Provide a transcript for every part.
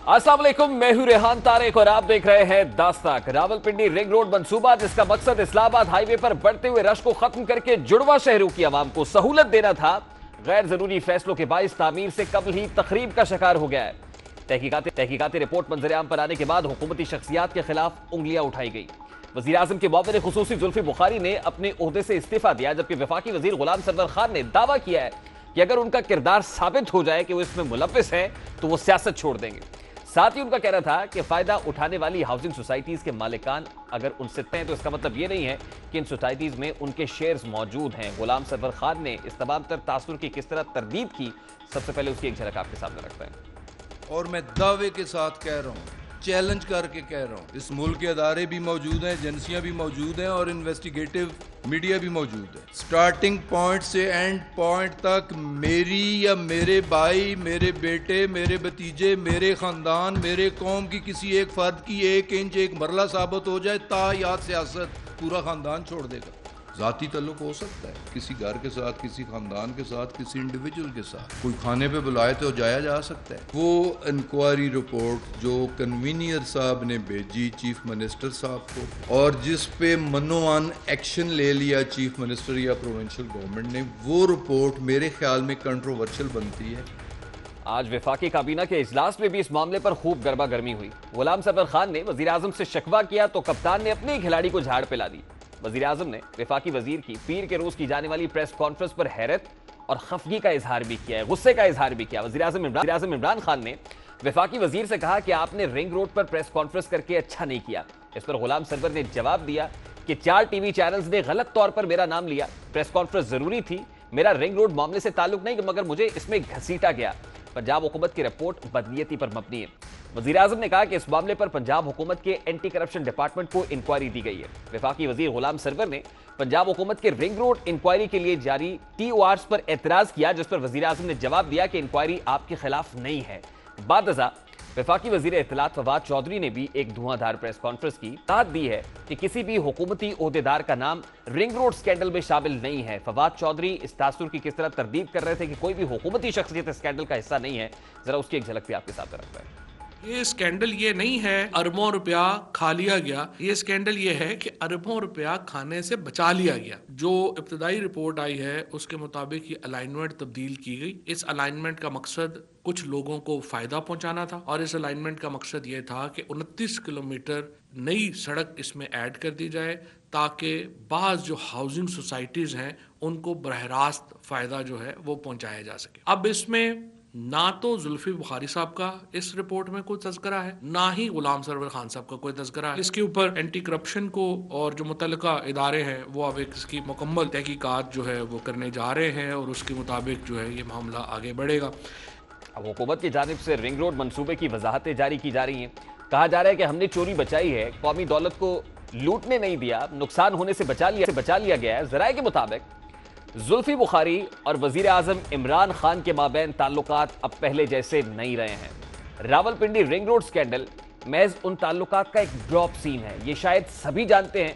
अस्सलाम वालेकुम, मैं हूं रेहान तारिक और आप देख रहे हैं दास्ताक। रावलपिंडी रिंग रोड मंसूबा, जिसका मकसद इस्लामाबाद हाईवे पर बढ़ते हुए रश को खत्म करके जुड़वा शहरों की आवाम को सहूलत देना था, गैर जरूरी फैसलों के बाइस तामीर से कबल ही तखरीब का शिकार हो गया है। तहकीकाती रिपोर्ट मंजरेआम पर आने के बाद हुकूमती शख्सियात के खिलाफ उंगलियां उठाई गई। वजीर आजम के मुआविन खुसूसी जुल्फी बुखारी ने अपने ओहदे से इस्तीफा दिया, जबकि वफाकी वजीर गुलाम सरवर खान ने दावा किया है कि अगर उनका किरदार साबित हो जाए कि वो इसमें मुलव्विस है तो वो सियासत छोड़ देंगे। साथ ही उनका कहना था कि फायदा उठाने वाली हाउसिंग सोसाइटीज के मालिकान अगर उनसे तय हैं तो इसका मतलब ये नहीं है कि इन सोसाइटीज में उनके शेयर्स मौजूद हैं। गुलाम सरवर खान ने इस तमाम तर तासुर की किस तरह तरदीद की, सबसे पहले उसकी एक झलक आपके सामने रखते हैं। और मैं दावे के साथ कह रहा हूँ, चैलेंज करके कह रहा हूँ, इस मुल्क के अदारे भी मौजूद हैं, एजेंसियां भी मौजूद हैं और इन्वेस्टिगेटिव मीडिया भी मौजूद है। स्टार्टिंग पॉइंट से एंड पॉइंट तक मेरी या मेरे भाई, मेरे बेटे, मेरे भतीजे, मेरे खानदान, मेरे कौम की किसी एक फर्द की एक इंच एक मरला साबित हो जाए, तायात सियासत पूरा खानदान छोड़ देगा। ज़ाती तल्लुक हो सकता है किसी घर के साथ, किसी खानदान के साथ, किसी इंडिविजुअल के साथ, कोई खाने पे बुलाए तो जाया जा सकता है। वो इंक्वायरी रिपोर्ट जो कन्वीनियर साहब ने भेजी चीफ मिनिस्टर साहब को और जिस पे मनोवान एक्शन ले लिया चीफ मिनिस्टर या प्रोविंशियल गवर्नमेंट ने, वो रिपोर्ट मेरे ख्याल में कंट्रोवर्शियल बनती है। आज वफाकी काबीना के इजलास में भी इस मामले पर खूब गर्मा गर्मी हुई। गुलाम सरवर खान ने वजीर आजम से शिकवा किया तो कप्तान ने अपने खिलाड़ी को झाड़ पिला दी। वजीर आजम ने वफाकी वजीर की पीर के रोज की जाने वाली प्रेस कॉन्फ्रेंस पर हैरत और खफगी का इजहार भी किया है, गुस्से का इजहार भी किया। वजीर आजम इमरान खान ने वफाकी वजीर से कहा कि आपने रिंग रोड पर प्रेस कॉन्फ्रेंस करके अच्छा नहीं किया। इस पर गुलाम सरवर ने जवाब दिया कि 4 टीवी चैनल्स ने गलत तौर पर मेरा नाम लिया, प्रेस कॉन्फ्रेंस जरूरी थी, मेरा रिंग रोड मामले से ताल्लुक नहीं मगर मुझे इसमें घसीटा गया। पंजाब हुकूमत की रिपोर्ट बदनीयती पर मबनी है। वजीर आजम ने कहा कि इस मामले पर पंजाब हुकूमत के एंटी करप्शन डिपार्टमेंट को इंक्वायरी दी गई है। वफाकी वजीर गुलाम सरवर ने पंजाब हुकूमत के रिंग रोड इंक्वायरी के लिए जारी TORs पर एतराज किया, जिस पर वजीर आजम ने जवाब दिया कि इंक्वायरी आपके खिलाफ नहीं है। बादजा वफाकी वजीर इत्तलात फवाद चौधरी ने भी एक धुआंधार प्रेस कॉन्फ्रेंस की दाद दी है कि किसी भी हुकूमती ओहदेदार का नाम रिंग रोड स्कैंडल में शामिल नहीं है। फवाद चौधरी इस तासुर की किस तरह तरदीद कर रहे थे कि कोई भी हुकूमती शख्सियत स्कैंडल का हिस्सा नहीं है, जरा उसकी एक झलक भी आपके साथ रखता है। ये स्कैंडल ये नहीं है अरबों रुपया खा लिया गया, ये स्कैंडल ये है कि अरबों रुपया खाने से बचा लिया गया। जो इब्तदाई रिपोर्ट आई है उसके मुताबिक ये अलाइनमेंट तब्दील की गई। इस अलाइनमेंट का मकसद कुछ लोगों को फायदा पहुंचाना था और इस अलाइनमेंट का मकसद ये था कि 29 किलोमीटर नई सड़क इसमें ऐड कर दी जाए ताकि बाज़ जो हाउसिंग सोसाइटीज़ हैं उनको बरह रास्त फ़ायदा जो है वो पहुंचाया जा सके। अब इसमें ना तो जुल्फी बुखारी साहब का इस रिपोर्ट में कोई तज़किरा है, ना ही गुलाम सरवर खान साहब का कोई तज़किरा है। इसके ऊपर एंटी करप्शन को और जो मुतल्लिका इदारे हैं वो अब इसकी मुकम्मल तहकीकात जो है वो करने जा रहे हैं और उसके मुताबिक जो है ये मामला आगे बढ़ेगा। अब हुकूमत की जानिब से रिंग रोड मंसूबे की वजाहतें जारी की जा रही हैं। कहा जा रहा है कि हमने चोरी बचाई है, कौमी दौलत को लूटने नहीं दिया, नुकसान होने से बचा लिया गया है। जराए के मुताबिक जुल्फी बुखारी और वजीर आजम इमरान खान के माबैन ताल्लुकात अब पहले जैसे नहीं रहे हैं। रावलपिंडी रिंग रोड स्कैंडल महज उन ताल्लुकात का एक ड्रॉप सीन है। ये शायद सभी जानते हैं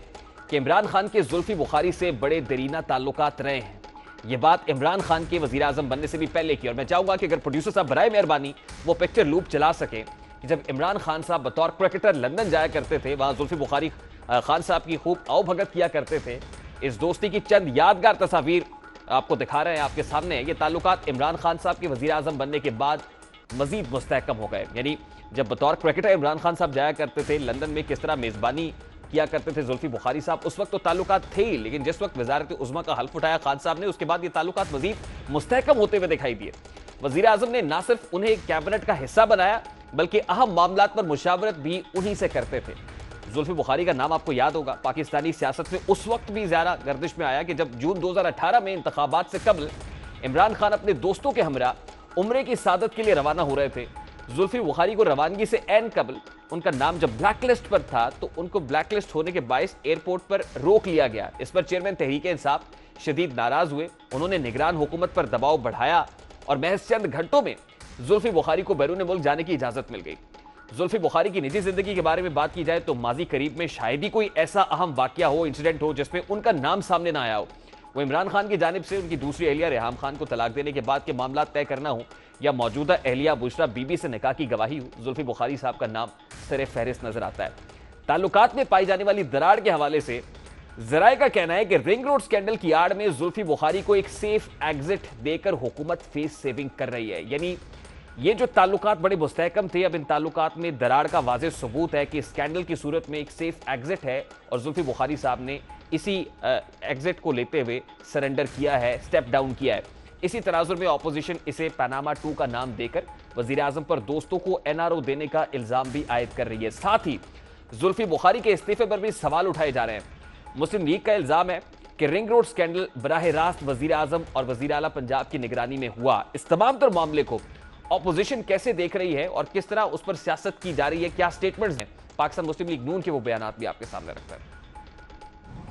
कि इमरान खान के जुल्फी बुखारी से बड़े दरीना ताल्लुकात रहे हैं। ये बात इमरान खान के वजीर आजम बनने से भी पहले की, और मैं चाहूंगा कि अगर प्रोड्यूसर साहब बराए मेहरबानी वो पिक्चर लूप चला सके कि जब इमरान खान साहब बतौर क्रिकेटर लंदन जाया करते थे, वहां जुल्फी बुखारी खान साहब की खूब आओ भगत किया करते थे। इस दोस्ती की चंद यादगार तस्वीर आपको दिखा रहे हैं आपके सामने। ये ताल्लुकात इमरान खान साहब के वजीर आजम बनने के बाद मजीद मुस्तहकम हो गए। यानी जब बतौर क्रिकेटर इमरान खान साहब जाया करते थे लंदन में, किस तरह मेजबानी किया करते थे जुल्फी बुखारी साहब, उस वक्त तो ताल्लुकात थे ही, लेकिन जिस वक्त वजारत उज़्मा का हल्फ उठाया खान साहब ने, उसके बाद ये ताल्लुकात मजीद मुस्तहकम होते हुए दिखाई दिए। वजीर आजम ने ना सिर्फ उन्हें कैबिनेट का हिस्सा बनाया बल्कि अहम मामलात पर मुशावरत भी उन्हीं से करते थे। जुल्फी बुखारी का नाम आपको याद होगा, पाकिस्तानी सियासत में उस वक्त भी ज्यादा गर्दिश में आया कि जब जून 2018 में इंतखाबात से कबल इमरान खान अपने दोस्तों के हमरा उम्रे की सादत के लिए रवाना हो रहे थे। जुल्फी बुखारी को रवानगी से एन कबल उनका नाम जब ब्लैकलिस्ट पर था तो उनको ब्लैकलिस्ट होने के बायस एयरपोर्ट पर रोक लिया गया। इस पर चेयरमैन तहरीक इंसाफ शदीद नाराज हुए, उन्होंने निगरान हुकूमत पर दबाव बढ़ाया और महज चंद घंटों में जुल्फी बुखारी को बैरून मुल्क जाने की इजाजत मिल गई। जुल्फी बुखारी की निजी जिंदगी के बारे में बात की जाए तो माजी करीब में शायद ही कोई ऐसा अहम वाकया हो, इंसिडेंट हो जिसमें उनका नाम सामने ना आया हो। वो इमरान खान की जानिब से उनकी दूसरी अहलिया रेहाम खान को तलाक देने के बाद के मामला तय करना हो या मौजूदा अहलिया बुशरा बीबी से निकाह की गवाही हो, जुल्फी बुखारी साहब का नाम सरे फहरिस्त नजर आता है। ताल्लुकात में पाई जाने वाली दरार के हवाले से जराए का कहना है कि रिंग रोड स्कैंडल की आड़ में जुल्फी बुखारी को एक सेफ एग्जिट देकर हुकूमत फेस सेविंग कर रही है। यानी ये जो ताल्लुकात बड़े मुस्तहकम थे, अब इन ताल्लुकात में दरार का वाज़ेह सबूत है कि स्कैंडल की सूरत में एक सेफ एग्जिट है और जुल्फी बुखारी साहब ने इसी एग्जिट को लेते हुए सरेंडर किया है, स्टेप डाउन किया है। इसी तनाजुर में ऑपोजिशन इसे पनामा 2 का नाम देकर वजीर आजम पर दोस्तों को NRO देने का इल्जाम भी आयद कर रही है। साथ ही जुल्फी बुखारी के इस्तीफे पर भी सवाल उठाए जा रहे हैं। मुस्लिम लीग का इल्जाम है कि रिंग रोड स्कैंडल बराह रास्त वजीर आजम और वजीर आला पंजाब की निगरानी में हुआ। इस तमाम तर मामले को ऑपोजिशन कैसे देख रही है और किस तरह उस पर सियासत की जा रही है, क्या स्टेटमेंट्स हैं, पाकिस्तान मुस्लिम लीग नून के वो बयानात भी आपके सामने रखता है।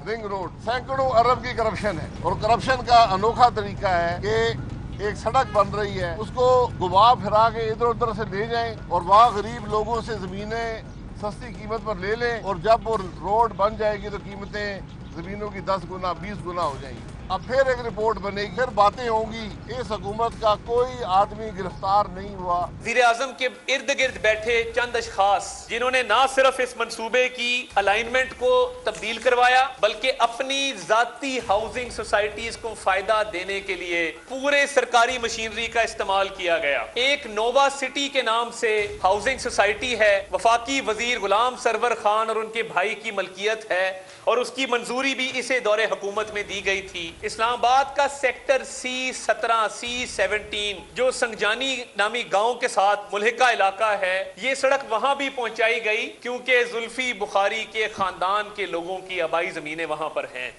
रिंग रोड सैकड़ों अरब की करप्शन है और करप्शन का अनोखा तरीका है कि एक सड़क बन रही है, उसको घुमा फिरा के इधर उधर से ले जाएं और वहाँ गरीब लोगों से जमीनें सस्ती कीमत पर ले लें और जब वो रोड बन जाएगी तो कीमतें जमीनों की 10 गुना 20 गुना हो जाएंगी। अब फिर एक रिपोर्ट बनेगी, फिर बातें होंगी। इस हुकूमत का कोई आदमी गिरफ्तार नहीं हुआ। वज़ीर आज़म के इर्द गिर्द बैठे चंद अशखास जिन्होंने ना सिर्फ इस मंसूबे की अलाइनमेंट को तब्दील करवाया बल्कि अपनी जाती हाउसिंग सोसाइटीज को फायदा देने के लिए पूरे सरकारी मशीनरी का इस्तेमाल किया गया। एक नोवा सिटी के नाम से हाउसिंग सोसाइटी है, वफाकी वजीर गुलाम सरवर खान और उनके भाई की मलकियत है और उसकी मंजूरी भी इसे दौरे हुकूमत में दी गई थी। इस्लामाबाद का सेक्टर C17 C17 जो संगजानी नामी गांव के साथ मुल्हिका इलाका है, ये सड़क वहां भी पहुंचाई गई क्योंकि जुल्फी बुखारी के खानदान के लोगों की आबाई जमीनें वहां पर हैं।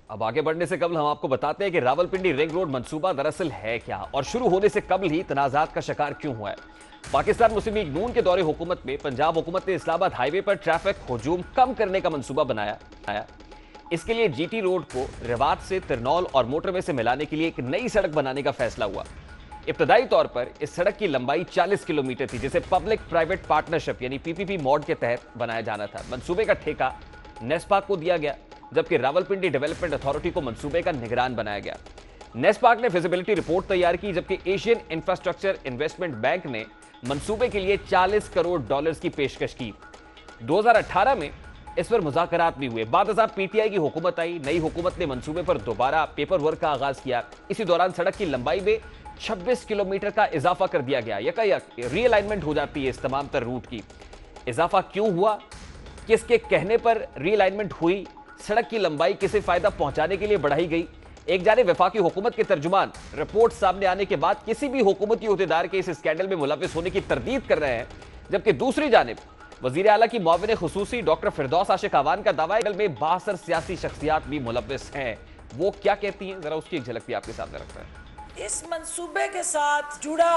अब आगे बढ़ने से कबल हम आपको बताते हैं कि रावलपिंडी रिंग रोड मंसूबा दरअसल है क्या और शुरू होने से कबल ही तनाजात का शिकार क्यों हुआ है। पाकिस्तान मुस्लिम लीग नून के दौरे हुकूमत में पंजाब हुकूमत ने इस्लामाबाद हाईवे पर ट्रैफिक हुजूम कम करने का मंसूबा बनाया। इसके लिए GT रोड को रिवात से तिरनौल और मोटरवे से मिलाने के लिए एक नई सड़क बनाने का फैसला हुआ। इब्तदाई तौर पर इस सड़क की लंबाई 40 किलोमीटर थी, जिसे पब्लिक प्राइवेट पार्टनरशिप यानी PPP मोड के तहत बनाया जाना था। मंसूबे का ठेका नेस्पाक को दिया गया, जबकि रावलपिंडी डेवलपमेंट अथॉरिटी को मंसूबे का निगरान बनाया गया। नेस्पाक ने फिजिबिलिटी रिपोर्ट तैयार की, जबकि एशियन इंफ्रास्ट्रक्चर इन्वेस्टमेंट बैंक ने मंसूबे के लिए $40 करोड़ की पेशकश की। 2018 में इस पर मुज़ाकरात भी हुए। बाद PTI की हुकूमत आई, नई हुकूमत ने मंसूबे पर दोबारा पेपर वर्क का आगाज किया। इसी दौरान सड़क की लंबाई में 26 किलोमीटर का इजाफा कर दिया गया। यकायक रीअलाइनमेंट हो जाती है इस तमाम तर रूट की। इजाफा क्यों हुआ, किसके कहने पर रीअलाइनमेंट हुई, सड़क की लंबाई किसे फायदा पहुंचाने के लिए बढ़ाई गई। एक जाने वफाकी हुकूमत के तर्जुमान रिपोर्ट सामने आने के बाद किसी भी हुकूमती उहदेदार के इस स्कैंडल में मुलव्विस होने की तरदीद कर रहे हैं, जबकि दूसरी जानिब वजीर आला की मुआविन खुसूसी डॉक्टर फिरदौस आशिक अवान का दावा है में 62 सियासी शख्सियात भी मुलव्विस हैं। वो क्या कहती हैं, जरा उसकी एक झलक भी आपके सामने रखते हैं। इस मंसूबे के साथ जुड़ा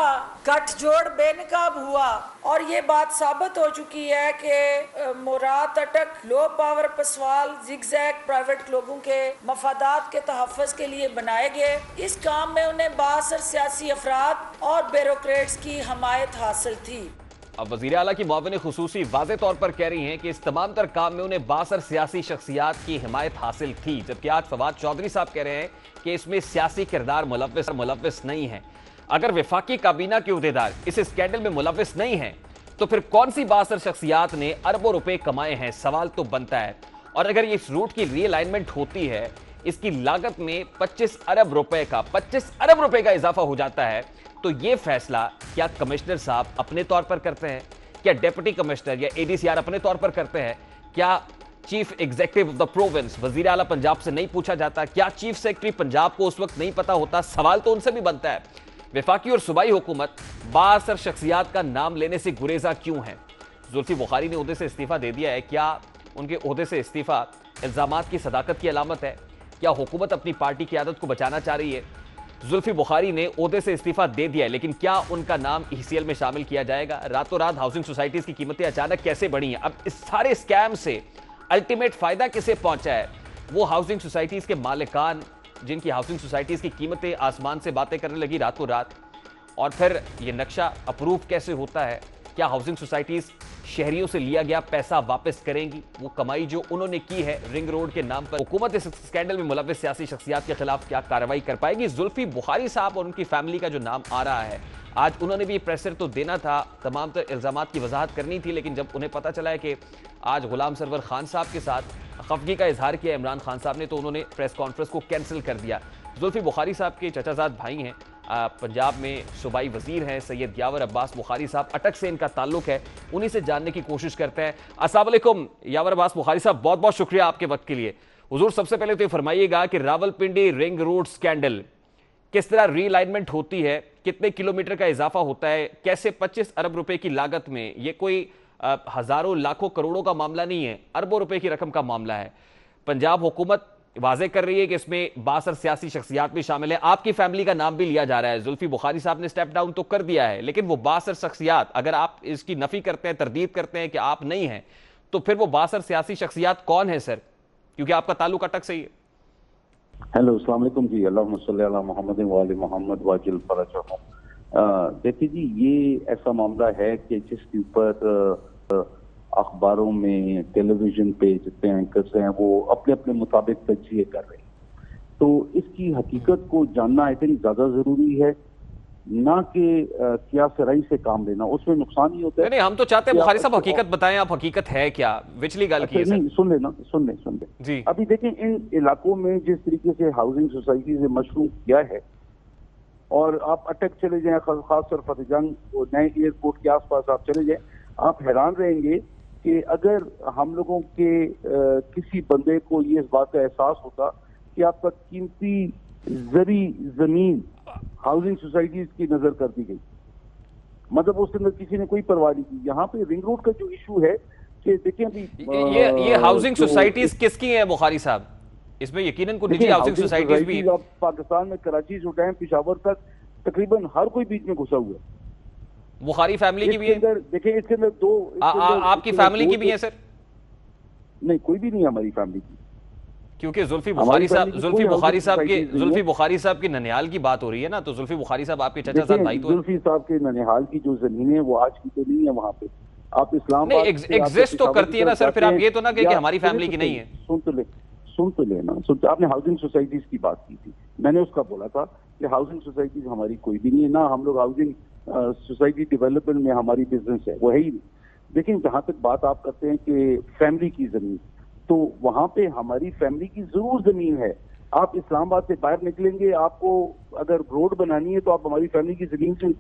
गठजोड़ बेनकाब हुआ और ये बात साबित हो चुकी है कि मुराद अटक, low power Paswal, zigzag private लोगों के मफादात के तहफ़्फ़ुज़ के लिए बनाए गए। इस काम में उन्हें 62 सियासी अफराद और ब्यूरोक्रेट्स की हमायत हासिल थी। अब वज़ीर आला की मुआविन खुसूसी वाज़े तौर पर कह रही हैं कि इस तमाम तर काम में उन्हें 62 सियासी शख्सियात की हिमायत हासिल थी, जबकि आज फवाद चौधरी साहब कह रहे हैं कि इसमें सियासी किरदार मुलव्विस नहीं है। अगर वफाकी काबीना के उहदेदार इस स्कैंडल में मुलव्विस नहीं हैं, तो फिर कौन सी 62 शख्सियात ने अरबों रुपए कमाए हैं, सवाल तो बनता है। और अगर इस रूट की रीअलाइनमेंट होती है, इसकी लागत में 25 अरब रुपए का इजाफा हो जाता है, तो यह फैसला क्या कमिश्नर साहब अपने तौर पर करते हैं, क्या डिप्टी कमिश्नर या ADCR अपने तौर पर करते हैं, क्या chief executive of the province वजीर आला पंजाब से नहीं पूछा जाता, क्या चीफ सेक्रेटरी पंजाब को उस वक्त नहीं पता होता। सवाल तो उनसे भी बनता है। वफाकी और सूबाई हुकूमत 62 शख्सियात का नाम लेने से गुरेजा क्यों है। जुल्फी बुखारी ने ओहदे से इस्तीफा दे दिया है, क्या उनके ओहदे से इस्तीफा इल्जामात की सदाकत की अलामत है, क्या हुकूमत अपनी पार्टी की आदत को बचाना चाह रही है। जुल्फी बुखारी ने ओहदे से इस्तीफा दे दिया है, लेकिन क्या उनका नाम ECL में शामिल किया जाएगा। रातों रात हाउसिंग सोसाइटीज की कीमतें अचानक कैसे बढ़ी हैं। अब इस सारे स्कैम से अल्टीमेट फायदा किसे पहुंचा है, वो हाउसिंग सोसाइटीज के मालिकान, जिनकी हाउसिंग सोसाइटीज की कीमतें आसमान से बातें करने लगी रातों रात। और फिर ये नक्शा अप्रूव कैसे होता है, क्या हाउसिंग सोसाइटीज शहरियों से लिया गया पैसा वापस करेंगी? वो कमाई जो उन्होंने की है रिंग रोड के नाम पर, हुकूमत इस स्कैंडल में मुलव्विस सियासी शख्सियात के खिलाफ क्या कार्रवाई कर पाएगी? जुल्फी बुखारी साहब और उनकी फैमिली का जो नाम आ रहा है, आज उन्होंने भी प्रेशर तो देना था, तमाम तर इल्जामात की वजाहत करनी थी, लेकिन जब उन्हें पता चला है कि आज गुलाम सरवर खान साहब के साथ खफगी का इजहार किया इमरान खान साहब ने, तो उन्होंने प्रेस कॉन्फ्रेंस को कैंसिल कर दिया। जुल्फी बुखारी साहब के चचाजाद भाई हैं, पंजाब में सूबाई वजीर हैं सैयद यावर अब्बास बुखारी साहब, अटक से इनका ताल्लुक है, उन्हीं से जानने की कोशिश करते हैं। अस्सलाम वालेकुम यावर अब्बास बुखारी साहब, बहुत बहुत शुक्रिया आपके वक्त के लिए। हुजूर, सबसे पहले तो ये फरमाइएगा कि रावलपिंडी रिंग रोड स्कैंडल किस तरह रीअलाइनमेंट होती है, कितने किलोमीटर का इजाफा होता है, कैसे 25 अरब रुपए की लागत में, ये कोई हजारों लाखों करोड़ों का मामला नहीं है, अरबों रुपए की रकम का मामला है। पंजाब हुकूमत वाजे कर रही है कि इसमें 62 सियासी शख्सियात भी शामिल है, आपकी फैमिली का नाम भी लिया जा रहा है। जुल्फी बुखारी साहब ने स्टेप डाउन तो कर दिया है, लेकिन वो 62 शख्सियात, अगर आप इसकी नफी करते हैं, तरदीद करते हैं कि आप नहीं हैं, तो फिर वो 62 सियासी शख्सियात कौन है सर? क्योंकि आपका ताल्लुक अटक से ही है। हेलो, अस्सलाम वालेकुम जी। अल्लाहुम्मा सल्ली अला मोहम्मद व आले मोहम्मद वाजिल फरजहु। देखिए जी, ये ऐसा मामला है कि जिसके ऊपर अखबारों में, टेलीविजन पे जितने एंकर्स हैं वो अपने अपने मुताबिक तज्जिए कर रहे हैं, तो इसकी हकीकत को जानना आई थिंक ज्यादा जरूरी है, ना कि क्या सराई से काम लेना, उसमें नुकसान ही होता है। नहीं, हम तो चाहते हैं बुखारी साहब हकीकत बताएं, आप हकीकत है क्या, विचली गल की है नहीं, सुन ले जी। अभी देखें, इन इलाकों में जिस तरीके से हाउसिंग सोसाइटी से मशरूम किया है, और आप अटक चले जाएं, खासतौर फतेहजंग और नए एयरपोर्ट के आसपास आप चले जाएं, आप हैरान रहेंगे कि अगर हम लोगों के किसी बंदे को ये इस बात का एहसास होता कि आपका कीमती जरी जमीन हाउसिंग सोसाइटीज की नजर कर दी गई, मतलब उसके अंदर किसी ने कोई परवाह नहीं की। यहाँ पे रिंग रोड का जो इशू है कि देखिए अभी ये हाउसिंग सोसाइटीज किसकी हैं बुखारी साहब? इसमें यकीनन कोई निजी हाउसिंग सोसाइटीज भी आप पाकिस्तान में कराची से उठाएं पेशावर तक तकरीबन हर कोई बीच में घुसा हुआ है। बुखारी फैमिली की भी है? देखिए इसके अंदर दो आपकी फैमिली की भी है सर? नहीं, कोई भी नहीं है हमारी फैमिली की, क्योंकि जुल्फी बुखारी साहब की ननिहाल की बात हो रही है ना, तो जुल्फी बुखारी साहब आपके चाचाजाद भाई तो जुल्फी साहब के ननिहाल की जो जमीन है वो आज की तो नहीं है वहाँ पे। आप इस्लामाबाद एग्जिस्ट तो करती है ना सर, फिर आप ये तो ना कहें कि हमारी फैमिली की नहीं है। सुन तो लेना, आपने हाउसिंग सोसाइटीज की बात की थी, मैंने उसका बोला था कि हाउसिंग सोसाइटीज हमारी कोई भी नहीं है, ना हम लोग हाउसिंग सोसाइटी डेवलपमेंट में हमारी बिजनेस है, वो है ही नहीं। लेकिन जहां तक बात आप करते हैं कि फैमिली की जमीन, तो वहां पे हमारी फैमिली की जरूर जमीन है। आप इस्लामाबाद से बाहर निकलेंगे, आपको अगर रोड बनानी है तो आप हमारी फैमिली की जमीन से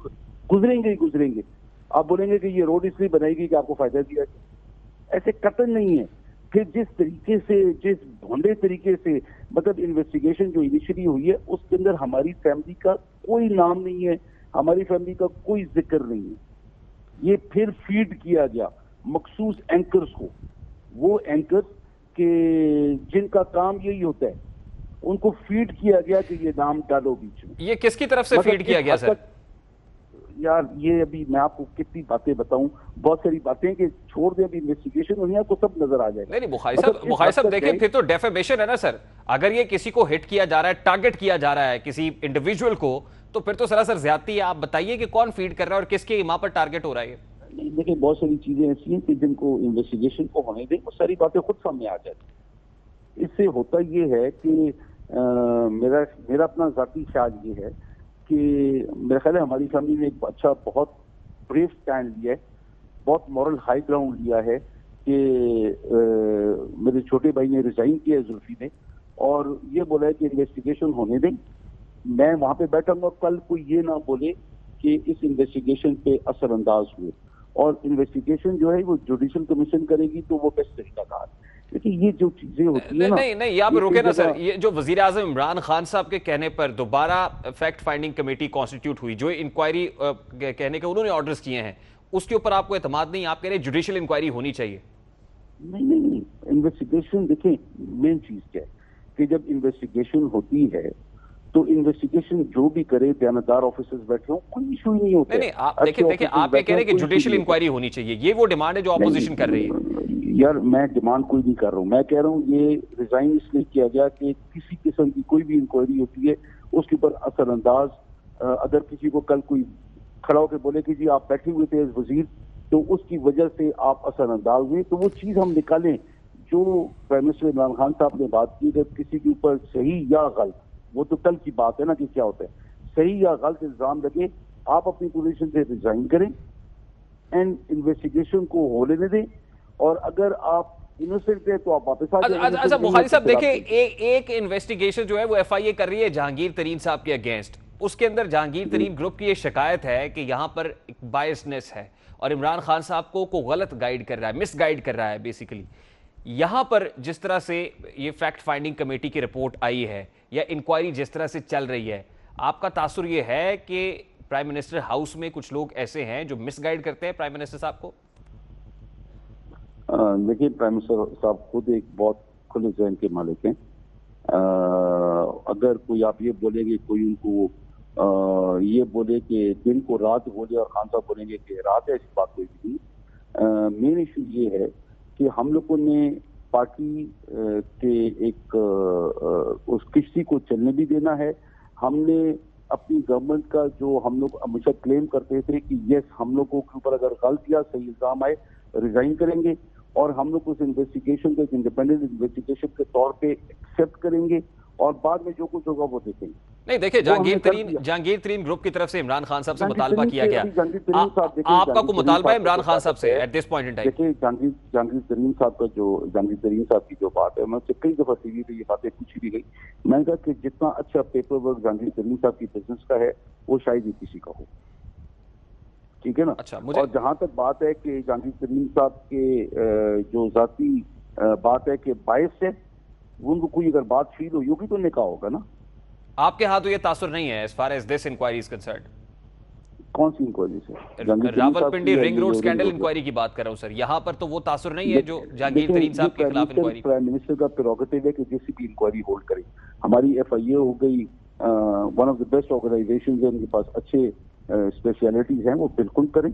गुजरेंगे। आप बोलेंगे कि ये रोड इसलिए बनाएगी कि आपको फायदा दिया जाए, ऐसे कतई नहीं है। फिर जिस तरीके से, जिस भोंडे तरीके से, मतलब इन्वेस्टिगेशन जो इनिशियली हुई है उसके अंदर हमारी फैमिली का कोई नाम नहीं है, हमारी फैमिली का कोई जिक्र नहीं है। ये फिर फीड किया गया मखसूस एंकर्स को, वो एंकर्स के जिनका काम यही होता है, उनको फीड किया गया कि ये नाम डालो बीच में। ये किसकी तरफ से फीड किया गया सर? यार ये अभी मैं आपको कितनी बातें बताऊं, बहुत सारी बातें कि छोड़ दें, अभी इन्वेस्टिगेशन होनी है, आपको सब नजर आ जाएगा। नहीं बुखारी साहब देखिए, फिर तो डेफेमेशन है ना सर। अगर ये किसी को हिट किया जा रहा है, टारगेट किया जा रहा है किसी इंडिविजुअल को, तो फिर तो सरासर ज्यादती है। आप बताइए कि कौन फीड कर रहा है और किसके वहां पर टारगेट हो रहा है? देखिए बहुत सारी चीजें ऐसी हैं कि जिनको इन्वेस्टिगेशन को होने दें, वो सारी बातें खुद सामने आ जाती। इससे होता ये है कि मेरा अपना जाती ख्याल ये है कि मेरा ख्याल है हमारी फैमिली ने एक अच्छा, बहुत ब्रेव स्टैंड लिया है, बहुत मॉरल हाई ग्राउंड लिया है कि मेरे छोटे भाई ने रिजाइन किया है जुल्फी ने, और ये बोला है कि इन्वेस्टिगेशन होने दें, मैं वहां पे बैठूंगा, कल कोई ये ना बोले कि इस इन्वेस्टिगेशन पे असरअंदाज हुए, और इन्वेस्टिगेशन जो है वो जुडिशियल कमीशन करेगी, तो वो बेस्ट तरीका था। लेकिन ये जो चीजें होती है ना, नहीं यहाँ पे रुके ना सर। ये जो वजीर आजम इमरान खान साहब के कहने पर दोबारा फैक्ट फाइंडिंग कमेटी कॉन्स्टिट्यूट हुई, जो इंक्वायरी कहने के उन्होंने ऑर्डर्स किए हैं, उसके ऊपर आपको एतमाद नहीं? आप कह रहे हैं जुडिशियल इंक्वायरी होनी चाहिए? नहीं, इन्वेस्टिगेशन देखिए, मेन चीज क्या है कि जब इन्वेस्टिगेशन होती है तो इन्वेस्टिगेशन जो भी करे, बयानदार ऑफिसर्स बैठे हो, कोई इशू ही नहीं होता। नहीं, आप देखिए आप ये कह रहे हैं कि जुडिशियल इंक्वायरी होनी चाहिए, ये वो डिमांड है जो ऑपोजिशन कर रही है। यार मैं डिमांड कोई नहीं कर रहा हूँ, मैं कह रहा हूँ ये रिजाइन इसलिए किया गया कि किसी किस्म की कोई भी इंक्वायरी होती है उसके ऊपर असरअंदाज, अगर किसी को कल कोई खड़ा होकर बोले कि जी आप बैठे हुए थे वजीर तो उसकी वजह से आप असरअंदाज हुए। तो वो चीज हम निकालें जो प्राइम मिनिस्टर इमरान खान साहब ने बात की, जब किसी के ऊपर सही या गलत, वो तो कल की बात है ना कि क्या होता है, सही या गलत इल्जाम लगे, आप अपनी पोजीशन से रिजाइन करें एंड इन्वेस्टिगेशन को हो लेने दें, और अगर आप इनोसेंट है तो आप वापस आ जाए। अच्छा बुखारी साहब, देखिए एक इन्वेस्टिगेशन जो है वो एफआईए कर रही है जहांगीर तरीन साहब के अगेंस्ट। उसके अंदर जहांगीर तरीन ग्रुप की ये शिकायत है कि यहां पर एक बायसनेस है और इमरान खान साहब को गलत गाइड कर रहा है, मिस गाइड कर रहा है बेसिकली। यहां पर जिस तरह से ये फैक्ट फाइंडिंग कमेटी की रिपोर्ट आई है या इंक्वायरी जिस तरह से चल रही है, आपका तासुर ये है कि प्राइम मिनिस्टर हाउस में कुछ लोग ऐसे हैं जो मिस गाइड करते हैं प्राइम मिनिस्टर साहब को? देखिए, प्राइम मिनिस्टर साहब खुद एक बहुत खुले जहन के मालिक हैं। अगर कोई आप ये बोलेंगे, कोई उनको ये बोले कि दिन को रात बोले और खान साहब बोलेंगे कि रात है, ऐसी बात कोई भी नहीं। मेन इशू ये है कि हम लोगों ने पार्टी के एक उस किश्ती को चलने भी देना है। हमने अपनी गवर्नमेंट का जो हम लोग हमेशा क्लेम करते थे कि यस, हम लोगों के ऊपर अगर गलत या सही इल्जाम आए रिजाइन करेंगे, और हम लोग उस इन्वेस्टिगेशन को एक इंडिपेंडेंट इन्वेस्टिगेशन के तौर पे एक्सेप्ट करेंगे, और बाद में जो कुछ होगा वो देखेंगे। नहीं, देखिए जहांगीर तरीन ग्रुप की तरफ से इमरान खान साहब से मुतालबा किया गया। आपका कोई मुतालबा है इमरान खान साहब से eight this point in time? देखिए, जहांगीर तरीन साहब की जो बात है, मैं उससे कई दफा टीवी पे ये बातें पूछी भी गई। मैंने कहा कि जितना अच्छा पेपर वर्क जहांगीर तरीन साहब की बिजनेस का है, वो शायद ही किसी का हो, ठीक है ना। अच्छा, और जहां तक बात है कि जहांगीर तरीन साहब के जो जाती बात है कि बायस है, उनको कोई अगर बात फील हुई होगी तो उन्हें कहा होगा ना। आपके हाथ तो ये तासुर नहीं है as far as this inquiry is concerned? कौन सी इंक्वायरी से? Rawalpindi ring road scandal inquiry की बात कर रहा हूं सर। यहाँ पर तो वो तासुर नहीं है जो जहांगीर तरीन साहब के खिलाफ इंक्वायरी। प्राइम मिनिस्टर का प्रेरोगेटिव है कि किसी भी इंक्वायरी होल्ड करे। हमारी एफआईए हो गई, one of the best organisation है, उनके पास अच्छे स्पेशलिटीज हैं, वो बिल्कुल करें,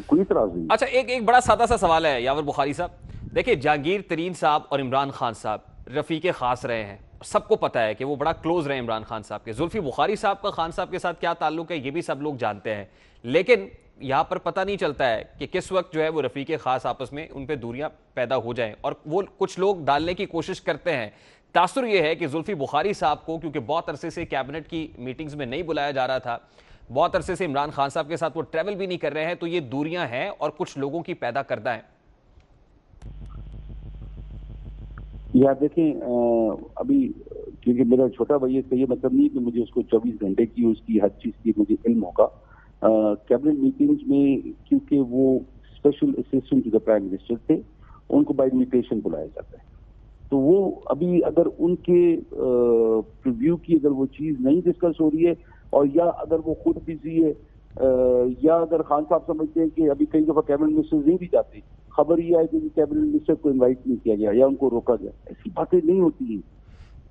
कोई इतराज नहीं। अच्छा, एक बड़ा सादा सा सवाल है यावर बुखारी साहब। देखिए, जहांगीर तरीन साहब और इमरान खान साहब रफीके खास रहे हैं, सबको पता है कि वो बड़ा क्लोज रहे इमरान खान साहब के। जुल्फी बुखारी साहब का खान साहब के साथ क्या ताल्लुक है ये भी सब लोग जानते हैं, लेकिन यहाँ पर पता नहीं चलता है कि किस वक्त जो है वो रफीके खास आपस में उन पे दूरियां पैदा हो जाएं, और वो कुछ लोग डालने की कोशिश करते हैं। तासुर ये है कि जुल्फी बुखारी साहब को क्योंकि बहुत अरसे से कैबिनेट की मीटिंग्स में नहीं बुलाया जा रहा था, बहुत अरसे से इमरान खान साहब के साथ वो ट्रैवल भी नहीं कर रहे हैं, तो ये दूरियां हैं और कुछ लोगों की पैदा करदा है। या देखें, अभी क्योंकि मेरा छोटा भाई है, तो ये मतलब नहीं कि मुझे उसको 24 घंटे की उसकी हर चीज की मुझे इल्म होगा। कैबिनेट मीटिंग्स में क्योंकि वो special assistant to the prime minister थे, उनको बाय इन्विटेशन बुलाया जाता है। तो वो अभी अगर उनके प्रीव्यू की अगर वो चीज नहीं डिस्कस हो रही है, और या अगर वो खुद बिजी है, या अगर खान साहब समझते हैं कि अभी कई दफा कैबिनेट मिनिस्टर नहीं भी जाते, खबर ये है कि कैबिनेट मिनिस्टर को इनवाइट नहीं किया गया या उनको रोका गया, ऐसी बातें नहीं होती हैं।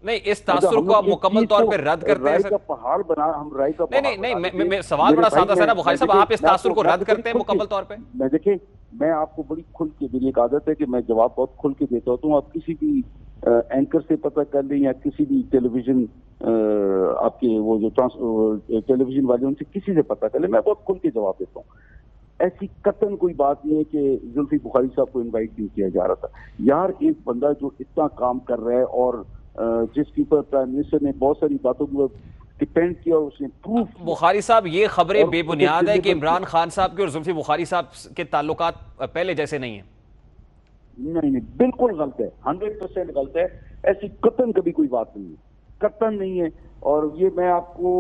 नहीं, इस तासुर को आप मुकम्मल तौर पे रद्द करते हैं सर? पहाड़ बना, हम राय का नहीं, मैं सवाल बड़ा सादा सा ना बुखारी साहब, आप इस तासुर को रद्द करते हैं मुकम्मल तौर पे? मैं देखिए, मैं आपको बड़ी खुल के, मेरी एक आदत है कि मैं जवाब बहुत खुल के देता हूँ। आप किसी भी एंकर से पता कर लें या किसी भी टेलीविजन आपके वो जो टेलीविजन वाले, उनसे किसी से पता कर लें, मैं बहुत खुल के जवाब देता हूँ। ऐसी कतन कोई बात नहीं है कि जुल्फी बुखारी साहब को इनवाइट नहीं किया जा रहा था। यार, एक बंदा जो इतना काम कर रहा है और जिसके ऊपर प्राइम मिनिस्टर ने बहुत सारी बातों को डिपेंड किया, उसने प्रूफ। बुखारी साहब, ये खबरें बेबुनियाद है कि इमरान खान साहब के और जुल्फी बुखारी साहब के ताल्लुकात पहले जैसे नहीं है? नहीं, बिल्कुल गलत है, 100% गलत है। ऐसी कतन कभी कोई बात नहीं है, कतन नहीं है। और ये मैं आपको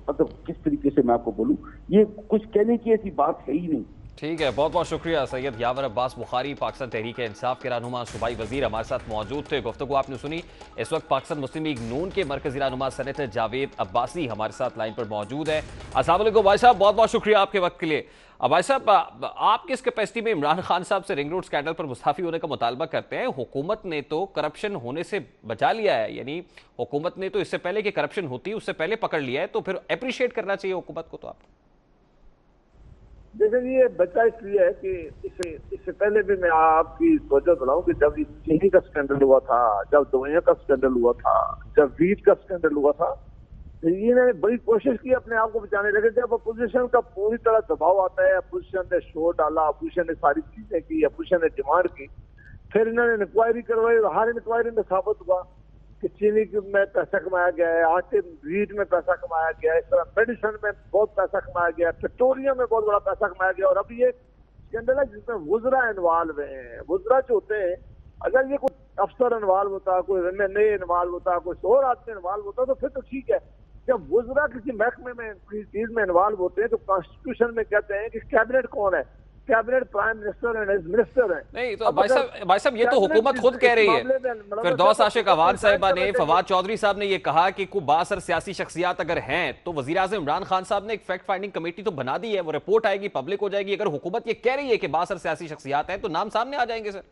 मतलब किस तरीके से मैं आपको बोलूं, ये कुछ कहने की ऐसी बात है ही नहीं। ठीक है, बहुत बहुत शुक्रिया। सैयद यावर अब्बास बुखारी, पाकिस्तान तहरीक इंसाफ के रहनुमा सूबाई वजीर, हमारे साथ मौजूद थे। गुफ्तगू आपने सुनी। इस वक्त पाकिस्तान मुस्लिम लीग नून के मरकजी रहनुमा सेनेटर जावेद अब्बासी हमारे साथ लाइन पर मौजूद है। अस्सलाम वालेकुम भाई साहब, बहुत बहुत शुक्रिया आपके वक्त के लिए। भाई साहब, आप किस कैपेसिटी में इमरान खान साहब से रिंग रोड स्कैंडल पर मुस्ताफी होने का मुतालबा करते हैं? हुकूमत ने तो करप्शन होने से बचा लिया है, यानी हुकूमत ने तो इससे पहले कि करप्शन होती उससे पहले पकड़ लिया है, तो फिर अप्रिशिएट करना चाहिए हुकूमत को। तो आप देखिए, ये बच्चा इसलिए है कि इससे पहले भी मैं आपकी वजह बताऊं कि जब चीनी का स्कैंडल हुआ था, जब दवाइयों का स्कैंडल हुआ था, जब वीट का स्कैंडल हुआ था, इन्होंने बड़ी कोशिश की, अपने आप को बचाने लगे। जब अपोजिशन का पूरी तरह दबाव आता है, अपोजिशन ने शोर डाला, अपोजिशन ने सारी चीजें की, अपोजिशन ने डिमांड की, फिर इन्होंने इंक्वायरी करवाई। हर इंक्वायरी में साबित हुआ कि चीनी में पैसा कमाया गया है, आटे वीट में पैसा कमाया गया है, इस तरह मेडिसिन में बहुत पैसा कमाया गया है, पेट्रोलियम में बहुत बड़ा पैसा कमाया गया। और अब ये स्कैंडल है जिसमें वुजरा इन्वॉल्व हैं। वुजरा जो होते हैं, अगर ये कोई अफसर इन्वॉल्व होता, कोई एमएनए इन्वॉल्व होता, कोई और आदमी इन्वॉल्व होता तो फिर तो ठीक है। जब वुजरा किसी महकमे में किसी चीज में इन्वॉल्व होते हैं तो कॉन्स्टिट्यूशन में कहते हैं कि कैबिनेट कौन है, cabinet prime minister and minister है। नहीं तो भाई साहब ये तो हुकूमत खुद कह रही है। फिरदौस आशिक अवान साहिबा ने, फवाद चौधरी साहब ने ये कहा कि कोई बासर सियासी शख्सियात अगर हैं तो वजीर आज़म इमरान खान साहब ने एक फैक्ट फाइंडिंग कमेटी तो बना दी है, वो रिपोर्ट आएगी, पब्लिक हो जाएगी। अगर हुकूमत ये कह रही है कि बासर सियासी शख्सियात हैं तो नाम सामने आ जाएंगे सर।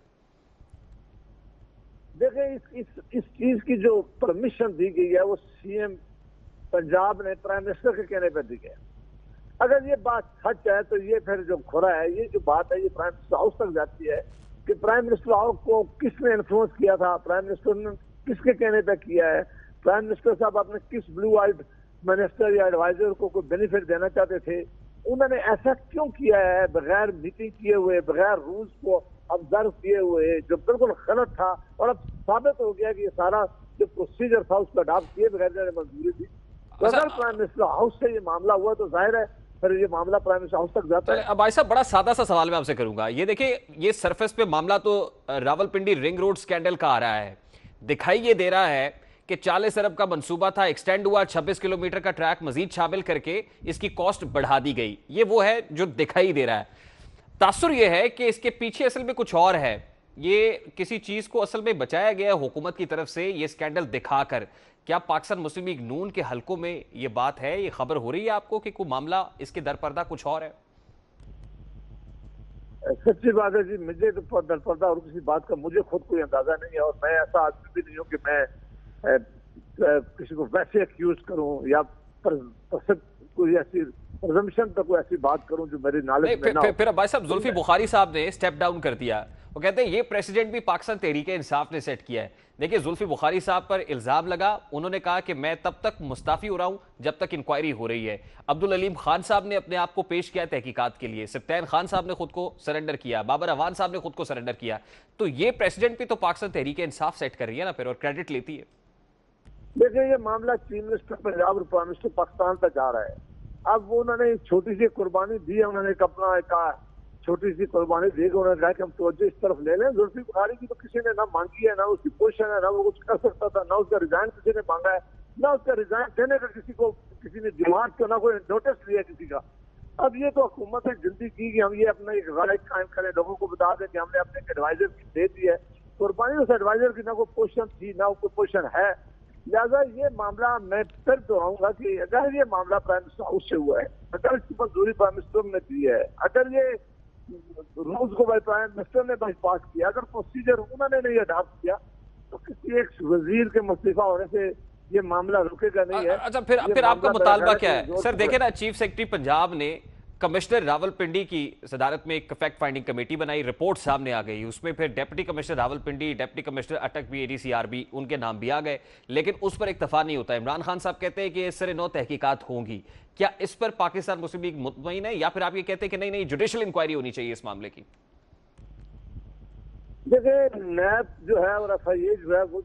देखिए इस चीज की जो परमिशन दी गई है वो सीएम पंजाब ने प्राइम मिनिस्टर के कहने पर दी गई। अगर ये बात सच है तो ये फिर जो खुरा है, ये जो बात है ये प्राइम मिनिस्टर हाउस तक जाती है कि प्राइम मिनिस्टर हाउस को किसने इन्फ्लुएंस किया था, प्राइम मिनिस्टर ने किसके कहने पर किया है, प्राइम मिनिस्टर साहब अपने किस ब्लू आइड मिनिस्टर या एडवाइजर को कोई बेनिफिट देना चाहते थे, उन्होंने ऐसा क्यों किया है बगैर मीटिंग किए हुए, बगैर रूल्स को ऑब्जर्व किए हुए, जो बिल्कुल गलत था। और अब साबित हो गया कि ये सारा जो प्रोसीजर था उसको अडॉप्ट किए बगैर मंजूरी थी। तो अगर प्राइम मिनिस्टर हाउस से ये मामला हुआ तो जाहिर है फिर ये मामला प्राइम मिनिस्टर हाउस तक जाता है। अब भाई साहब बड़ा सादा सा सवाल मैं आपसे करूंगा। ये देखिए, ये सरफेस पे मामला तो रावलपिंडी रिंग रोड स्कैंडल का आ रहा है, दिखाई ये दे रहा है कि 40 अरब का मंसूबा था, एक्सटेंड हुआ, 26 किलोमीटर का ट्रैक मजीद शामिल करके इसकी कॉस्ट बढ़ा दी गई। ये वो है जो दिखाई दे रहा है। तासुर ये है कि इसके पीछे असल में कुछ और है। ये किसी चीज को असल में बचाया गया हुकूमत की तरफ से, ये स्कैंडल दिखाकर। क्या पाकिस्तान मुस्लिम लीग नून के हलकों में ये बात है, ये खबर हो रही है आपको कि कोई मामला इसके दरपर्दा कुछ और है? सच्ची बात है जी, मुझे तो दरपर्दा और किसी बात का मुझे खुद कोई अंदाजा नहीं है। और मैं ऐसा आदमी भी नहीं हूँ कि मैं किसी को वैसे एक्यूज करूं या कोई ऐसी प्रेजम्पशन पर कोई ऐसी बात करूं जो मेरी नॉलेज में ना हो। फिर भाई साहब जुल्फी बुखारी साहब ने स्टेप डाउन कर दिया। वो कहते हैं ये प्रेसिडेंट भी पाकिस्तान तहरीक इंसाफ ने सेट किया है। देखिए, जुल्फी बुखारी साहब पर इल्जाम लगा, उन्होंने कहा कि मैं तब तक मुस्ताफी हो रहा हूं जब तक इंक्वायरी हो रही है। अब्दुल अलीम खान साहब ने अपने आप को पेश किया तहकीकात के लिए, सिफ्तैन खान साहब ने खुद को सरेंडर किया, बाबर अवान साहब ने खुद को सरेंडर किया। तो ये प्रेसिडेंट भी तो पाकिस्तान तहरीक इंसाफ सेट कर रही है ना फिर, और क्रेडिट लेती है। देखिए, ये मामला चीफ मिनिस्टर पंजाब और प्राइम मिनिस्टर पाकिस्तान तक जा रहा है। अब उन्होंने छोटी सी कुर्बानी दी है, उन्होंने अपना छोटी सी कुर्बानी दी, उन्होंने कहा कि हम तवज्जो इस तरफ ले लें। जुल्फी बुखारी की तो किसी ने ना मांगी है, ना उसकी पोजीशन है, ना वो कुछ कर सकता था, ना उसका रिजाइन किसी ने मांगा है, ना उसका रिजाइन देने का किसी ने डिमांड किया, ना कोई नोटिस लिया किसी का। अब ये तो हुकूमत है जल्दी की कि हम ये अपना एक राइट कायम करें, लोगों को बता दें कि हमने अपने एडवाइजर दे दी है। कुर्बानी उस एडवाइजर की ना कोई पोजीशन थी, ना कोई पोजीशन है। लिहाजा ये मामला मैं फिर दोहराऊंगा कि अगर ये मामला प्राइम मिनिस्टर हाउस से हुआ है, अगर इसकी मंजूरी प्राइम मिनिस्टर ने दी है, अगर ये रूल्स को प्राइम मिनिस्टर ने पास किया, अगर प्रोसीजर उन्होंने नहीं अडॉप्ट किया, तो किसी एक वजीर के मुस्तफा होने से ये मामला रुकेगा नहीं है। अच्छा, फिर आपका मुतालबा क्या है सर? देखिए ना, चीफ सेक्रेटरी पंजाब ने कमिश्नर रावलपिंडी की सदारत में एक फैक्ट फाइंडिंग कमेटी बनाई, रिपोर्ट सामने आ गई। उसमें फिर deputy commissioner Rawalpindi, deputy commissioner अटक भी, ADCRB, उनके नाम भी आ गए, लेकिन उस पर इत्तफाक नहीं होता। इमरान खान साहब कहते हैं कि इस तरह 9 तहकीकात होंगी। क्या इस पर पाकिस्तान मुस्लिम लीग मुतमईन है, या फिर आप ये कहते हैं कि नहीं जुडिशल इंक्वायरी होनी चाहिए इस मामले की? देखिए, नैब जो है और FIA जो है वो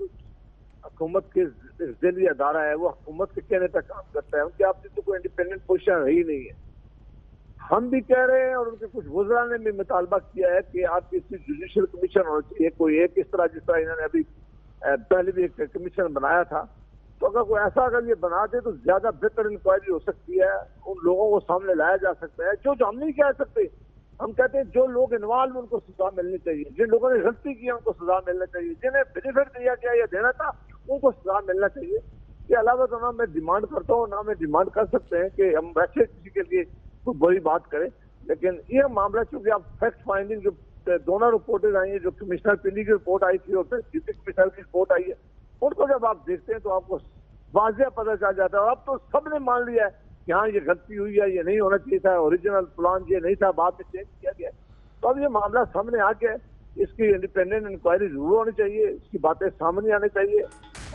हुकूमत के ज़िली अदारा है, वो हुकूमत के कहने पर काम करता है। उनके आपसे तो कोई इंडिपेंडेंट पोजीशन ही नहीं है। हम भी कह रहे हैं और उनके कुछ वज़रा ने भी मुतालबा किया है कि आपकी जुडिशल कमीशन होना चाहिए, कोई एक, इस तरह जिस तरह इन्होंने अभी पहले भी एक कमीशन बनाया था। तो अगर कोई ऐसा अगर ये बना दे तो ज्यादा बेहतर इंक्वायरी हो सकती है, उन लोगों को सामने लाया जा सकता है जो हम नहीं कह सकते। हम कहते हैं जो लोग इन्वॉल्व उनको सजा मिलनी चाहिए, जिन लोगों ने गलती की उनको सजा मिलना चाहिए, जिन्हें बेनिफिट दिया गया या देना था उनको सजा मिलना चाहिए। इसके अलावा तो ना मैं डिमांड करता हूँ, ना मैं डिमांड कर सकते हैं कि हम वैसे किसी के लिए कोई बड़ी बात करें। लेकिन ये मामला चूंकि आप फैक्ट फाइंडिंग जो दोनों रिपोर्टें आई है, जो कमिश्नर पिंडी की रिपोर्ट आई थी और फिर डिप्टी कमिश्नर की रिपोर्ट आई है, उनको जब आप देखते हैं तो आपको वाज़ेह पता चल जाता है। अब तो सबने मान लिया है कि हाँ ये गलती हुई है, ये नहीं होना चाहिए था, ओरिजिनल प्लान ये नहीं था, बाद में चेंज किया गया। तो अब ये मामला सामने आ गया है। इसकी इंडिपेंडेंट इंक्वायरी जरूर होनी चाहिए, इसकी बातें सामने आनी चाहिए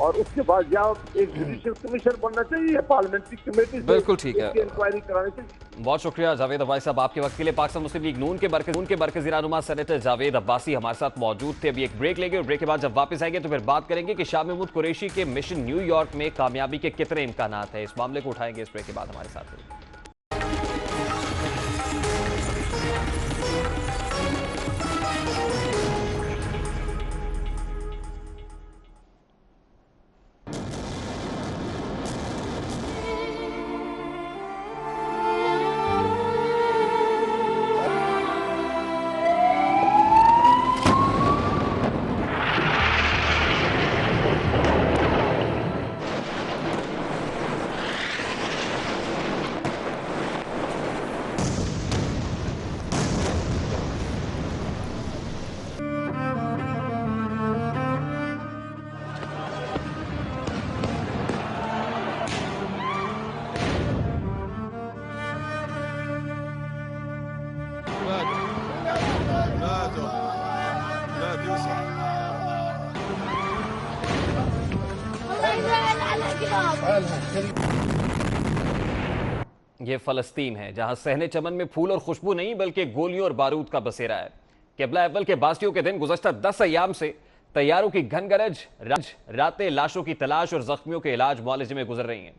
और उसके बाद या एक जुडिशियल कमीशन बनना चाहिए, पार्लियामेंट्री कमेटी बिल्कुल ठीक है, इंक्वायरी करानी चाहिए। बहुत शुक्रिया जावेद अब्बासी साहब आपके वक्त के लिए। पाकिस्तान मुस्लिम लीग नून के मरकजी रहनुमा सेनेटर जावेद अब्बासी हमारे साथ मौजूद थे। अभी एक ब्रेक लेंगे और ब्रेक के बाद जब वापस आएंगे तो फिर बात करेंगे कि शाह महमूद कुरैशी के मिशन न्यूयॉर्क में कामयाबी के कितने इम्कानात हैं। इस मामले को उठाएंगे इस ब्रेक के बाद। हमारे साथ रहिए। ये फलस्तीन है जहां सहने चमन में फूल और खुशबू नहीं बल्कि गोलियों और बारूद का बसेरा है। किबला अव्वल के बासियों के दिन गुज़श्ता 10 अय्याम से तैयारों की घनगरज, रातें लाशों की तलाश और जख्मियों के इलाज मुआलजे में गुजर रही हैं।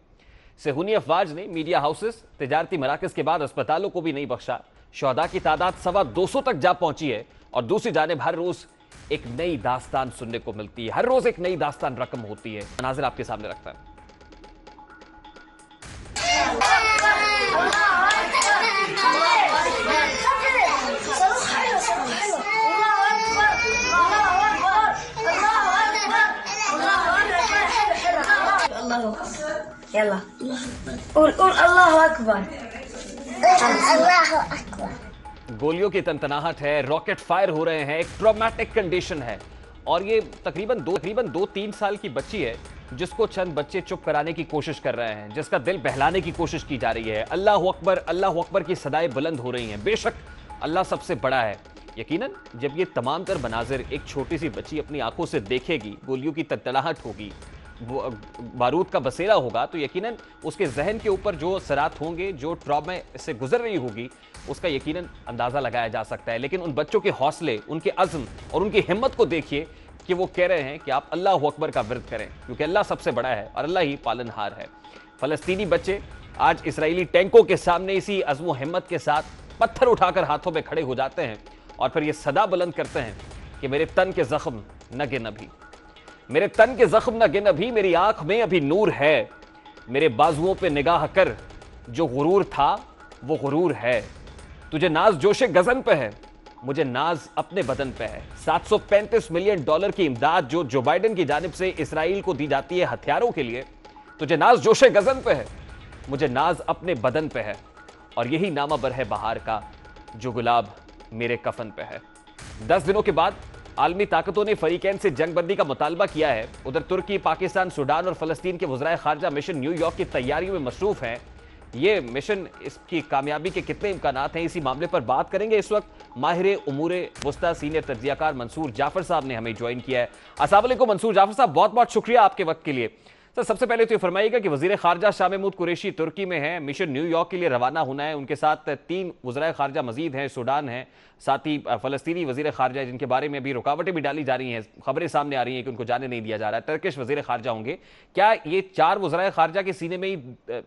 सेहूनी अफवाज ने मीडिया हाउसेस, तिजारती मराकज के बाद अस्पतालों को भी नहीं बख्शा। शहदा की तादाद 225 तक जा पहुंची है और दूसरी जानिब हर रोज एक नई दास्तान सुनने को मिलती है। हर रोज एक नई दास्तान रकम होती है। मनाजिर आपके सामने रखता है। गोलियों की तनतनाहट है, रॉकेट फायर हो रहे हैं, एक ट्रॉमेटिक कंडीशन है और ये तकरीबन 2-3 साल की बच्ची है जिसको चंद बच्चे चुप कराने की कोशिश कर रहे हैं, जिसका दिल बहलाने की कोशिश की जा रही है। अल्लाह अकबर की सदाएं बुलंद हो रही हैं। बेशक अल्लाह सबसे बड़ा है। यकीनन जब ये तमाम तर मनाजिर एक छोटी सी बच्ची अपनी आंखों से देखेगी, गोलियों की तड़तड़ाहट होगी, बारूद का बसेरा होगा, तो यकीनन उसके जहन के ऊपर जो असरात होंगे, जो ट्रॉमा से गुजर रही होगी, उसका यकीनन अंदाजा लगाया जा सकता है। लेकिन उन बच्चों के हौसले, उनके अज़्म और उनकी हिम्मत को देखिए कि वो कह रहे हैं कि आप अल्लाह अकबर का विर्द करें क्योंकि अल्लाह सबसे बड़ा है और अल्लाह ही पालनहार है। फलस्तीनी बच्चे आज इसराइली टैंकों के सामने इसी अज़्म हिम्मत के साथ पत्थर उठाकर हाथों में खड़े हो जाते हैं और फिर ये सदा बुलंद करते हैं कि मेरे तन के जख्म न गिन अभी, मेरे तन के जख्म न गिन अभी, मेरी आंख में अभी नूर है, मेरे बाजुओं पे निगाह कर, जो गुरूर था वो गुरूर है, तुझे नाज जोशे गजन पे है, मुझे नाज अपने बदन पे है। $735 मिलियन की इमदाद जो जो बाइडेन की जानिब से इसराइल को दी जाती है हथियारों के लिए, तुझे नाज जोशे गजन पे है, मुझे नाज अपने बदन पे है, और यही नामा बर है बहार का जो गुलाब मेरे कफन पे है। 10 दिनों के बाद आलमी ताकतों ने फरीकैन से जंगबंदी का मुतालबा किया है। उधर तुर्की, पाकिस्तान, सूडान और फलस्तीन के वज़राए खारजा मिशन न्यूयॉर्क की तैयारियों में मसरूफ हैं। ये मिशन, इसकी कामयाबी के कितने इम्कानात हैं, इसी मामले पर बात करेंगे। इस वक्त माहिर उमूरे वस्ता सीनियर तज्जियाकार मंसूर जाफर साहब ने हमें ज्वाइन किया है। अस्सलाम वालेकुम मंसूर जाफर साहब, बहुत बहुत शुक्रिया आपके वक्त के लिए। सर, सबसे पहले तो ये फरमाइएगा कि वज़ीर खारजा शाह महमूद कुरैशी तुर्की में हैं, मिशन न्यूयॉर्क के लिए रवाना होना है, उनके साथ 3 वज़राए खारजा मजीद हैं, सूडान हैं, साथ ही फ़लस्तीनी वज़ीर खारजा जिनके बारे में अभी रुकावटें भी डाली जा रही हैं, खबरें सामने आ रही हैं कि उनको जाने नहीं दिया जा रहा है, टर्किश वज़ीर खारजा होंगे। क्या ये 4 वज़राए खारजा के सीने में ही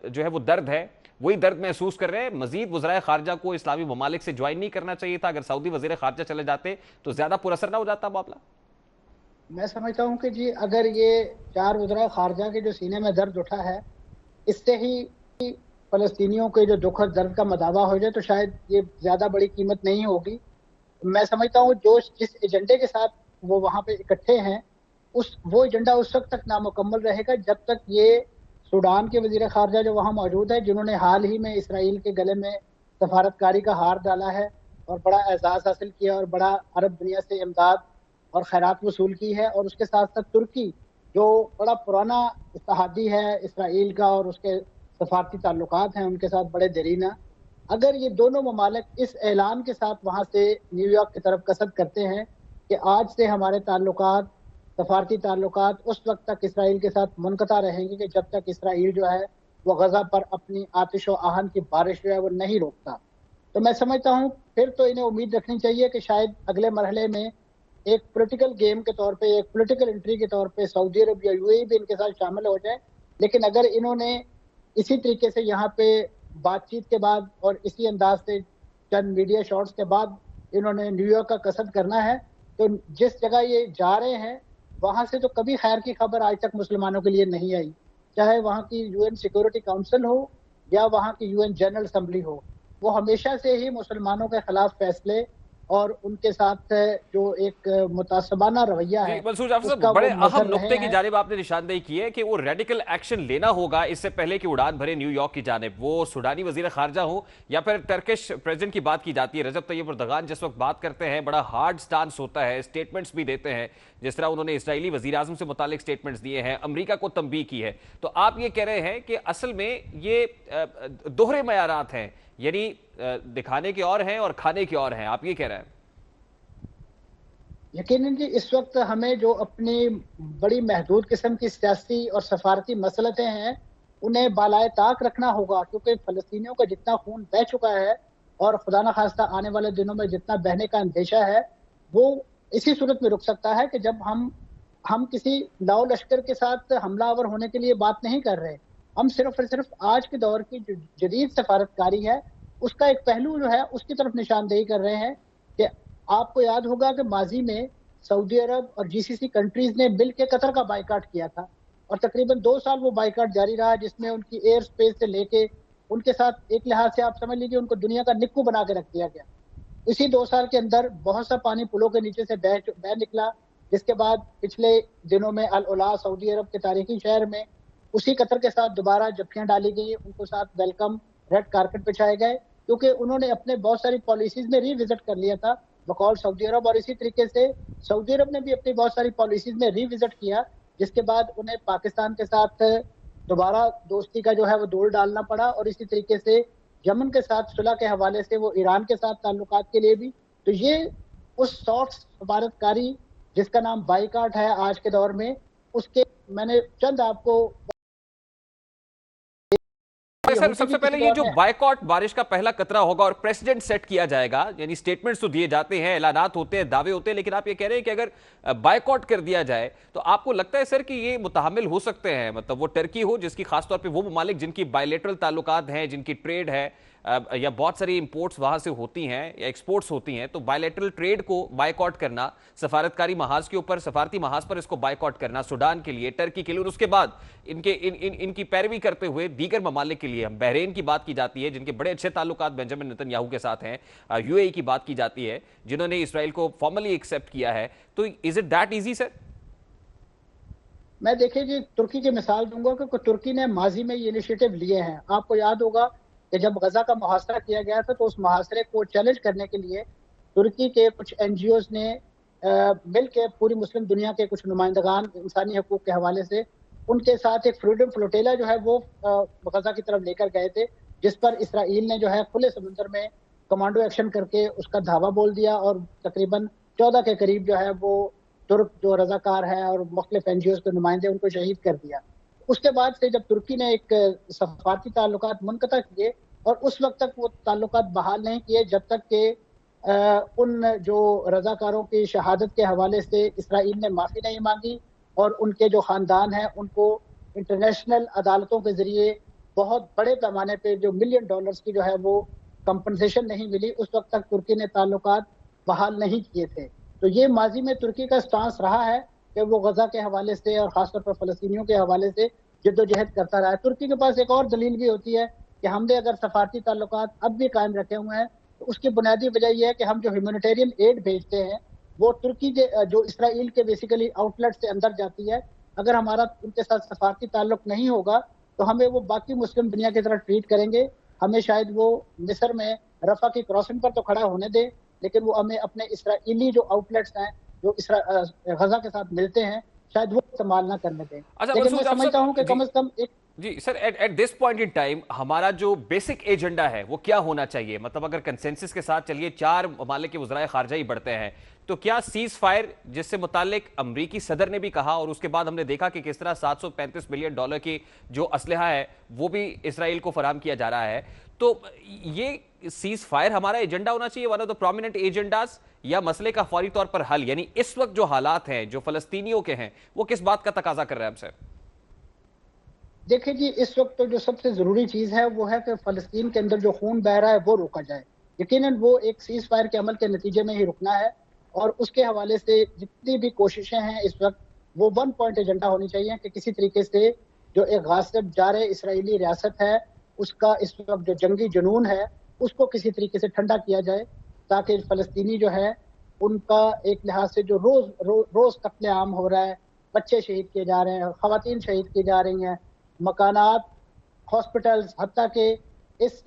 जो है वो दर्द है, वही दर्द महसूस कर रहे हैं? मजीद वज़राए खारजा को इस्लामी ममालिक से ज्वाइन नहीं करना चाहिए था? अगर सऊदी वज़ीर खारजा चले जाते तो ज़्यादा पुरअसर ना हो जाता मामला? मैं समझता हूँ कि जी अगर ये 4 वज़राए खारजा के जो सीने में दर्द उठा है, इससे ही फ़लस्तीनियों के जो दुख और दर्द का मदावा हो जाए तो शायद ये ज़्यादा बड़ी कीमत नहीं होगी। मैं समझता हूँ जो जिस एजेंडे के साथ वो वहाँ पे इकट्ठे हैं, वो एजेंडा उस वक्त तक नामुकम्मल रहेगा जब तक ये सूडान के वज़ीर खारजा जो वहाँ मौजूद है, जिन्होंने हाल ही में इसराइल के गले में सफारतकारी का हार डाला है और बड़ा एजाज़ हासिल किया और बड़ा अरब दुनिया से इमदाद और खैरात वसूल की है, और उसके साथ साथ तुर्की जो बड़ा पुराना इत्तेहादी है इसराइल का और उसके सफारती ताल्लुकात हैं उनके साथ बड़े देरीना, अगर ये दोनों ममालिक इस ऐलान के साथ वहाँ से न्यूयॉर्क की तरफ कसद करते हैं कि आज से हमारे ताल्लुकात, सफारती ताल्लुकात उस वक्त तक इसराइल के साथ मुनक़ता रहेंगे कि जब तक इसराइल जो है वो गजा पर अपनी आतिश व आहन की बारिश जो है वो नहीं रोकता। तो मैं समझता हूँ फिर तो इन्हें उम्मीद रखनी चाहिए कि शायद अगले मरहले में एक पॉलिटिकल गेम के तौर पे, एक पॉलिटिकल एंट्री के तौर पे सऊदी अरब या यूएई भी इनके साथ शामिल हो जाए। लेकिन अगर इन्होंने इसी तरीके से यहाँ पे बातचीत के बाद और इसी अंदाज से चंद मीडिया शॉट्स के बाद इन्होंने न्यूयॉर्क का कसद करना है, तो जिस जगह ये जा रहे हैं वहां से तो कभी खैर की खबर आज तक मुसलमानों के लिए नहीं आई, चाहे वहाँ की यूएन सिक्योरिटी काउंसिल हो या वहाँ की यूएन जनरल असेंबली हो। वो हमेशा से ही मुसलमानों के खिलाफ फैसले और उनके साथ जो एक मुतासबाना रवैया है, मंसूर जाफर साहब, बड़े अहम नुक्ते की जानिब आपने निशानदेही की है कि वो रेडिकल एक्शन लेना होगा इससे पहले कि उड़ान भरे न्यूयॉर्क की जानिब। वो सुडानी वजीर खारजा हो या फिर टर्किश प्रेसिडेंट की बात की जाती है, रजब तैयब एर्दोगान जिस वक्त बात करते हैं बड़ा हार्ड स्टांस होता है, स्टेटमेंट्स भी देते हैं, जिस तरह उन्होंने इजरायली वजीर आजम से मुतालिक स्टेटमेंट्स दिए हैं, अमरीका को तंबीह की है। तो आप ये कह रहे हैं कि असल में ये दोहरे मयारात हैं, यानी दिखाने के और हैं और खाने के और हैं, आप ये कह रहे हैं? यकीनन जी, इस वक्त हमें जो अपनी बड़ी महदूद किस्म की सियासी और सफारती मसलतें हैं उन्हें बालाए ताक रखना होगा, क्योंकि फ़लस्तीनियों का जितना खून बह चुका है और खुदा न खास्ता आने वाले दिनों में जितना बहने का अंदेशा है वो इसी सूरत में रुक सकता है कि जब हम किसी लाओ लश्कर के साथ हमलावर होने के लिए बात नहीं कर रहे। हम सिर्फ और सिर्फ आज के दौर की जो जदीद सफारतकारी है उसका एक पहलू जो है उसकी तरफ निशानदेही कर रहे हैं कि आपको याद होगा कि माजी में सऊदी अरब और जीसीसी कंट्रीज ने मिल के कतर का बाइकाट किया था और तकरीबन 2 साल वो बाइकाट जारी रहा, जिसमें उनकी एयर स्पेस से लेके उनके साथ एक लिहाज से आप समझ लीजिए उनको दुनिया का निक्कू बना के रख दिया गया। इसी 2 साल के अंदर बहुत सा पानी पुलों के नीचे से बह निकला, जिसके बाद पिछले दिनों में अल उला सऊदी अरब के तारीखी शहर में उसी कतर के साथ दोबारा जफ्फियां डाली गई, उनको साथ वेलकम रेड कारपेट बिछाए गए, क्योंकि उन्होंने अपने बहुत सारी पॉलिसीज में रिविजिट कर लिया था बकौल सऊदी अरब। और इसी तरीके से सऊदी अरब ने भी अपनी बहुत सारी पॉलिसीज में रिविजिट किया, जिसके बाद उन्हें पाकिस्तान के साथ दोबारा दोस्ती का जो है वो दौर डालना पड़ा। और इसी तरीके से यमन के साथ सुलह के हवाले से वो ईरान के साथ ताल्लुकात के लिए भी। तो ये उस सॉफ्ट सफारतकारी जिसका नाम बाइकाट है आज के दौर में, उसके मैंने चंद आपको सर, सबसे पहले ये जो बायकॉट बारिश का पहला कतरा होगा और प्रेसिडेंट सेट किया जाएगा, यानी स्टेटमेंट्स तो दिए जाते हैं, ऐलानात होते हैं, दावे होते हैं, लेकिन आप ये कह रहे हैं कि अगर बायकॉट कर दिया जाए तो आपको लगता है सर कि ये मुतहम्मिल हो सकते हैं, मतलब वो टर्की हो जिसकी खासतौर पे वो ममालिक जिनकी बायलैटरल ताल्लुकात हैं, जिनकी ट्रेड है या बहुत सारी इंपोर्ट्स वहां से होती हैं या एक्सपोर्ट्स होती हैं, तो बायलैटरल ट्रेड को बायकॉट करना, सफारतकारी महाज के ऊपर, सफारती महाज पर इसको बायकॉट करना सूडान के लिए, टर्की के लिए, और उसके बाद इनकी पैरवी करते हुए दीगर ममालिक के लिए, हम बहरीन की बात की जाती है जिनके बड़े अच्छे ताल्लुकात बेंजामिन नेतन्याहू के साथ हैं, यूएई की बात की जाती है जिन्होंने इसराइल को फॉर्मली एक्सेप्ट किया है, तो is it that easy sir? मैं देखिए जी तुर्की की मिसाल दूंगा कि तुर्की ने माजी में ये इनिशिएटिव लिए हैं। आपको याद होगा कि जब गजा का मुहासरा किया गया था तो उस मुहासरे को चैलेंज करने के लिए तुर्की के कुछ एनजीओज ने मिल के पूरी मुस्लिम दुनिया के कुछ नुमाइंदगान इंसानी हकूक के हवाले से उनके साथ एक फ्रीडम फ्लोटेला जो है वो गजा की तरफ लेकर गए थे, जिस पर इसराइल ने जो है खुले समुद्र में कमांडो एक्शन करके उसका धावा बोल दिया और तकरीबन 14 के करीब जो है वो तुर्क जो रजाकार हैं और मुख्तलिफ एनजीओज के नुमाइंदे उनको शहीद कर दिया। उसके बाद से जब तुर्की ने एक सफारती ताल्लुकात मुनक़ता किए और उस वक्त तक वो ताल्लुकात बहाल नहीं किए जब तक कि उन जो रजाकारों की शहादत के हवाले से इसराइल ने माफ़ी नहीं मांगी और उनके जो ख़ानदान हैं उनको इंटरनेशनल अदालतों के ज़रिए बहुत बड़े पैमाने पे जो $1 मिलियन की जो है वो कंपनसेशन नहीं मिली। उस वक्त तक तुर्की ने ताल्लुकात बहाल नहीं किए थे। तो ये माजी में तुर्की का स्टांस रहा है कि वो गजा के हवाले से और ख़ासतौर पर फ़लस्तीनियों के हवाले से जद्दोजहद करता रहा है। तुर्की के पास एक और दलील भी होती है कि हमने अगर सफारती ताल्लुकात अब भी कायम रखे हुए हैं तो उसकी बुनियादी वजह यह है कि हम जो ह्यूमैनिटेरियन एड भेजते हैं वो तुर्की के जो इसराइल के बेसिकली आउटलेट से अंदर जाती है। अगर हमारा उनके साथ सफारती ताल्लुक नहीं होगा तो हमें वो बाकी मुस्लिम दुनिया की तरह ट्रीट करेंगे। हमें शायद वो मिस्र में रफा की क्रॉसिंग पर तो खड़ा होने दे, लेकिन वो हमें अपने इसराइली जो आउटलेट्स हैं जो गजा के साथ मिलते हैं शायद वो इस्तेमाल ना करने दें। अच्छा, लेकिन मैं समझता हूँ कि कम से कम एक जी sir, at this point in time हमारा जो बेसिक एजेंडा है वो क्या होना चाहिए? मतलब अगर कंसेंसस के साथ चलिए, 4 ममालिक के वज़राए ख़ारजा ही बढ़ते हैं, तो क्या सीज फायर, जिससे मुतालिक अमरीकी सदर ने भी कहा और उसके बाद हमने देखा कि किस तरह $735 बिलियन की जो असलहा है वो भी इसराइल को फराहम किया जा रहा है, तो ये सीज फायर हमारा एजेंडा होना चाहिए, one of the prominent agendas, या मसले का फौरी तौर पर हल? यानी इस वक्त जो हालात हैं जो फलस्तीनियों के हैं वो किस बात का तकाजा कर रहे हैं हमसे? देखिए जी, इस वक्त तो जो सबसे जरूरी चीज है वो है कि फलस्तीन के अंदर जो खून बह रहा है वो रोका जाए। यकीनन वो एक सीज फायर के अमल के नतीजे में ही रुकना है, और उसके हवाले से जितनी भी कोशिशें हैं इस वक्त वो 1 पॉइंट एजेंडा होनी चाहिए कि किसी तरीके से जो एक गासिब जारे इसराइली रियासत है उसका इस वक्त जो जंगी जुनून है उसको किसी तरीके से ठंडा किया जाए, ताकि फलस्तीनी जो है उनका एक लिहाज से जो रोज कत्ले आम हो रहा है, बच्चे शहीद किए जा रहे हैं, खवातीन शहीद की जा रही हैं, मकानात, हॉस्पिटल्स, हत्ता के इस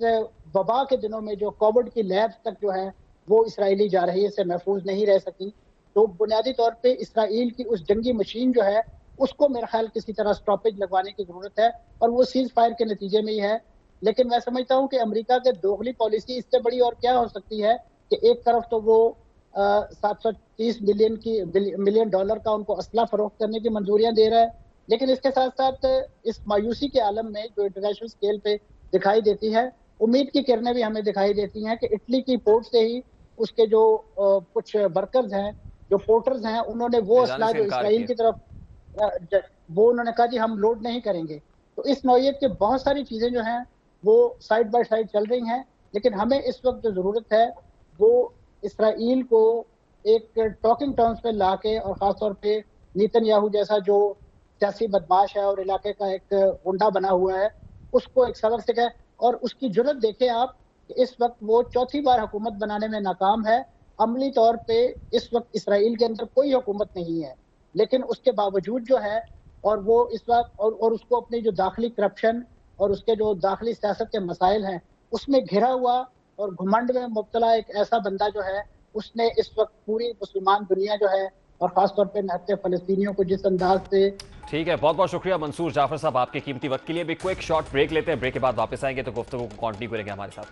वबा के दिनों में जो कोविड की लैब तक जो है वो इसराइली जा रही है, इससे महफूज नहीं रह सकी। तो बुनियादी तौर पे इसराइल की उस जंगी मशीन जो है उसको मेरा ख्याल किसी तरह स्टॉपेज लगवाने की जरूरत है, और वो सीज फायर के नतीजे में ही है। लेकिन मैं समझता हूँ कि अमेरिका के दोगली पॉलिसी इससे बड़ी और क्या हो सकती है कि एक तरफ तो वो 730 मिलियन डॉलर का उनको असला फरोख्त करने की मंजूरियां दे रहा है, लेकिन इसके साथ साथ इस मायूसी के आलम में जो इंटरनेशनल स्केल पे दिखाई देती है, उम्मीद की किरणें भी हमें दिखाई देती हैं कि इटली की पोर्ट से ही उसके जो कुछ वर्कर्स हैं, जो पोर्टर्स हैं, उन्होंने वो असला जो इसराइल की तरफ वो उन्होंने कहा जी हम लोड नहीं करेंगे। तो इस नौयत के बहुत सारी चीजें जो हैं वो साइड बाय साइड चल रही हैं, लेकिन हमें इस वक्त जो जरूरत है वो इसराइल को एक टॉकिंग टर्म्स पे लाके, और खासतौर पे नेतन्याहू जैसा जो सियासी बदमाश है और इलाके का एक गुंडा बना हुआ है उसको एक सबक सिखाए। और उसकी जुर्रत देखें आप, इस वक्त वो चौथी बार हुकूमत बनाने में नाकाम है। अमली तौर पे इस वक्त इसराइल के अंदर कोई हुकूमत नहीं है, लेकिन उसके बावजूद जो है और वो इस वक्त और उसको अपनी जो दाखिली करप्शन और उसके जो दाखिली सियासत के मसाइल हैं उसमें घिरा हुआ और घुमंड में मुब्तला एक ऐसा बंदा जो है उसने इस वक्त पूरी मुसलमान दुनिया जो है और खासतौर पे निहत्ते फलस्तीनियों को जिस अंदाज से। ठीक है, बहुत बहुत शुक्रिया मंसूर जाफर साहब आपके कीमती वक्त के लिए। भी क्विक शॉर्ट ब्रेक लेते हैं, ब्रेक के बाद वापस आएंगे तो गुफ्तगू को कंटिन्यू करेंगे हमारे साथ।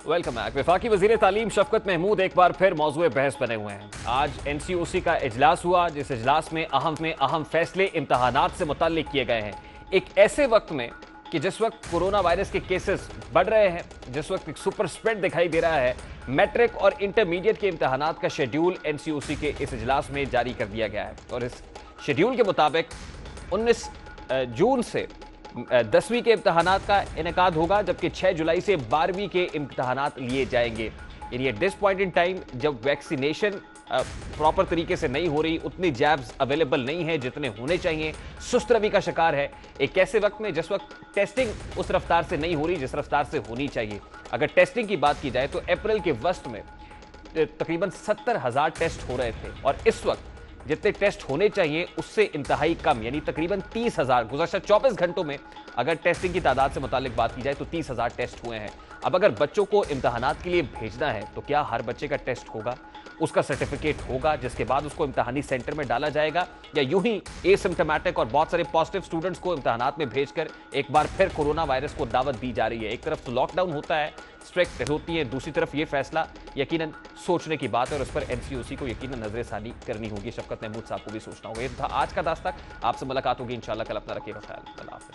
Welcome back. वफाकी वजीर तालीम शफकत महमूद एक बार फिर मौजूए बहस बने हुए हैं। आज NCOC का इजलास हुआ, जिस इजलास में अहम फैसले इम्तहानात से मुताल्लिक किए गए हैं। एक ऐसे वक्त में कि जिस वक्त कोरोना वायरस के केसेस बढ़ रहे हैं, जिस वक्त एक सुपर स्प्रेड दिखाई दे रहा है, मैट्रिक और इंटरमीडिएट के इम्तहानात का शेड्यूल NCOC के इस इजलास में जारी कर दिया गया है। और इस शेड्यूल के मुताबिक 19 जून से 10वीं के इम्तहानात का इनेकाद होगा, जबकि 6 जुलाई से 12वीं के इम्तहानात लिए जाएंगे। यानी eight this point in time जब वैक्सीनेशन प्रॉपर तरीके से नहीं हो रही, उतनी जैब्स अवेलेबल नहीं है जितने होने चाहिए, सुस्त रवि का शिकार है। एक ऐसे वक्त में जिस वक्त टेस्टिंग उस रफ्तार से नहीं हो रही जिस रफ्तार से होनी चाहिए। अगर टेस्टिंग की बात की जाए तो अप्रैल के वस्त में तकरीबन 70,000 टेस्ट हो रहे थे, और इस वक्त जितने टेस्ट होने चाहिए उससे इंतहाई कम, यानी तकरीबन 30,000 गुज़श्ता 24 घंटों में अगर टेस्टिंग की तादाद से मुतालिक बात की जाए तो 30,000 टेस्ट हुए हैं। अब अगर बच्चों को इम्तहानात के लिए भेजना है तो क्या हर बच्चे का टेस्ट होगा, उसका सर्टिफिकेट होगा, जिसके बाद उसको इम्तहानी सेंटर में डाला जाएगा, या यूं ही एसिम्प्टोमेटिक और बहुत सारे पॉजिटिव स्टूडेंट्स को इम्तहानात में भेजकर एक बार फिर कोरोना वायरस को दावत दी जा रही है। एक तरफ तो लॉकडाउन होता है, स्ट्रिक्ट होती है, दूसरी तरफ ये फैसला यकीनन सोचने की बात है, और उस पर NCOC को यकीनन नजरसानी करनी होगी। शफकत महमूद साहब को भी सोचना होगा। ये था आज का दास्तक। आपसे मुलाकात होगी इंशाल्लाह कल। अपना रखिएगा ख्याल। अल्लाह हाफ़िज़।